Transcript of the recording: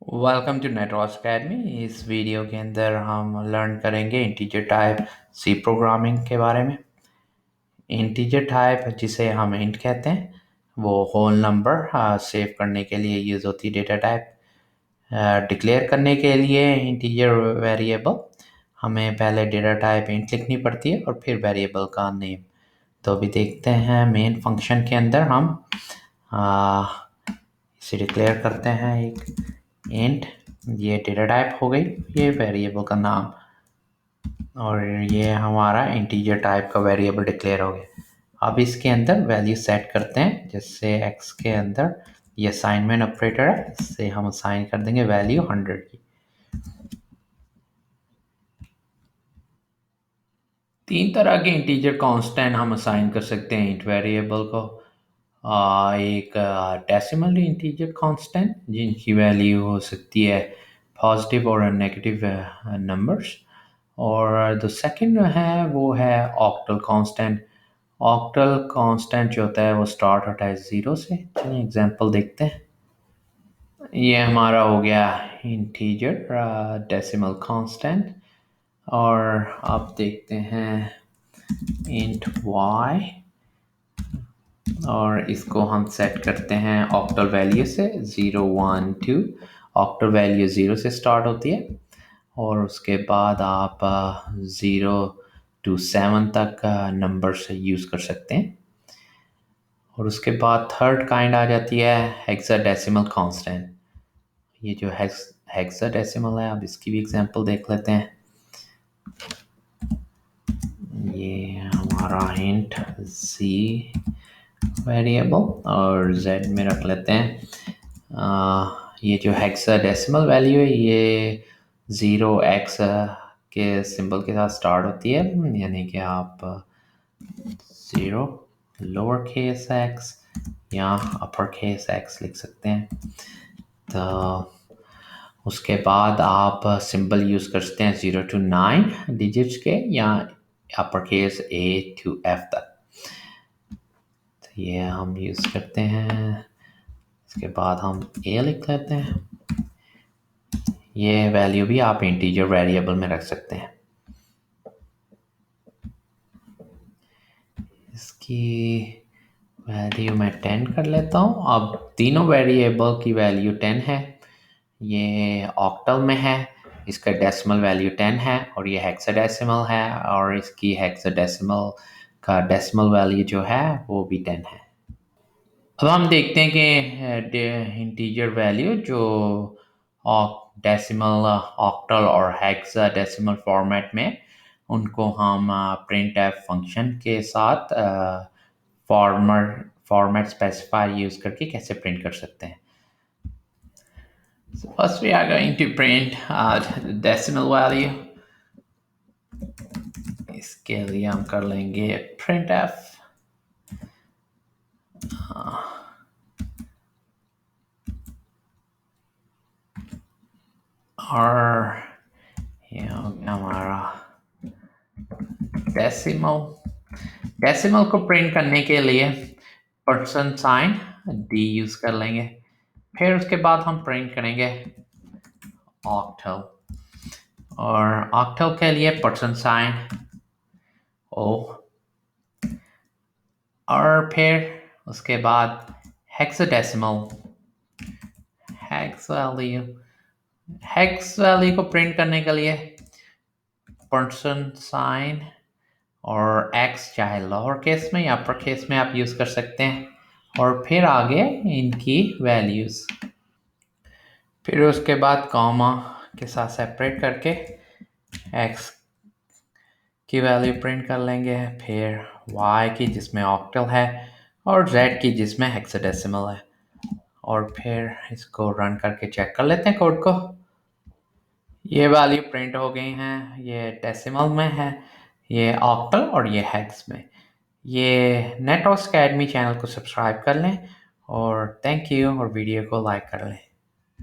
Welcome to network academy. इस video के अंदर हम लर्न करेंगे इंटीजर टाइप सी प्रोग्रामिंग के बारे में। इंटीजर टाइप जिसे हम इंट कहते हैं वो होल नंबर सेव करने के लिए यूज़ होती है। डेटा टाइप डिक्लेयर करने के लिए इंटीजर वेरिएबल हमें पहले डेटा टाइप इंट लिखनी पड़ती है और फिर वेरिएबल का नेम। तो अभी देखते हैं मेन फंक्शन के अंदर हम आ, इसे डिक्लेयर करते हैं एक इंट। ये डेटा टाइप हो गई, ये वेरिएबल का नाम, और ये हमारा इंटीजर टाइप का वेरिएबल डिक्लेयर हो गया। अब इसके अंदर वैल्यू सेट करते हैं, जैसे x के अंदर ये असाइनमेंट ऑपरेटर है, इससे हम असाइन कर देंगे वैल्यू 100 की। तीन तरह के इंटीजर कांस्टेंट हम असाइन कर सकते हैं इंट वेरिएबल को। एक डेसिमल इंटीजर कांस्टेंट जिनकी वैल्यू हो सकती है पॉजिटिव और नेगेटिव नंबर्स, और जो सेकंड है वो है ऑक्टल कांस्टेंट। ऑक्टल कांस्टेंट जो होता है वो स्टार्ट होता है 0 से। चलिए एग्जांपल देखते हैं। ये हमारा हो गया इंटीजर डेसिमल कांस्टेंट, और अब देखते हैं इंट y, और इसको हम सेट करते हैं ऑक्टल वैल्यू से 0 1 2। ऑक्टल वैल्यू 0 से स्टार्ट होती है और उसके बाद आप 0 to 7 तक नंबर से यूज़ कर सकते हैं। और उसके बाद थर्ड काइंड आ जाती है हेक्साडेसिमल कांस्टेंट। ये जो हेक्साडेसिमल है, अब इसकी भी एग्जांपल देख लेते हैं। ये हमारा हिंट z वेरिएबल और z में रख लेते हैं। ये जो हेक्साडेसिमल वैल्यू है ये 0x के सिंबल के साथ स्टार्ट होती है, यानी कि आप 0 लोअर केस x या अपर केस x लिख सकते हैं। तो उसके बाद आप सिंबल यूज़ कर सकते हैं 0 to 9 डिजिट्स के, या upper case A to F तक। तो ये हम यूज़ करते हैं। इसके बाद हम A लिख लेते हैं। ये वैल्यू भी आप इंटीजर वेरिएबल में रख सकते हैं। इसकी वैल्यू मैं 10 कर लेता हूँ। अब तीनों वेरिएबल की वैल्यू 10 है। ये ऑक्टल में है, इसका डेसिमल वैल्यू 10 है, और ये हेक्साडेसिमल है और इसकी हेक्साडेसिमल का डेसिमल वैल्यू जो है वो भी 10 है। अब हम देखते हैं कि इंटीजर वैल्यू जो डेसिमल, ऑक्टल और हेक्साडेसिमल फॉर्मेट में, उनको हम प्रिंट एफ फंक्शन के साथ फॉर्मेट स्पेसिफायर यूज़ करके कैसे प्रिंट कर सकते हैं। So first we are going to print the decimal value. इसके लिए हम कर लेंगे printf और ये हो गया हमारा डेसिमल को प्रिंट करने के लिए परसेंट साइन d यूज कर लेंगे। फिर उसके बाद हम प्रिंट करेंगे ऑक्टल, और ऑक्टल के लिए परसेंट साइन o, और फिर उसके बाद हेक्साडेसिमल हेक्स वैल्यू को प्रिंट करने के लिए परसेंट साइन और x चाहे लोअर केस में या अपर केस में आप यूज़ कर सकते हैं, और फिर आगे इनकी वैल्यूज़, फिर उसके बाद कॉमा के साथ सेपरेट करके x की वैल्यू प्रिंट कर लेंगे, फिर y की जिसमें ऑक्टल है और z की जिसमें हेक्साडेसिमल है, और फिर इसको रन करके चेक कर लेते हैं कोड को। ये वैल्यू प्रिंट हो गई हैं, ये डेसिमल में है, ये ऑक्टल और ये हेक्स में। ये नेटवर्क अकेडमी चैनल को सब्सक्राइब कर लें और थैंक यू, और वीडियो को लाइक कर लें।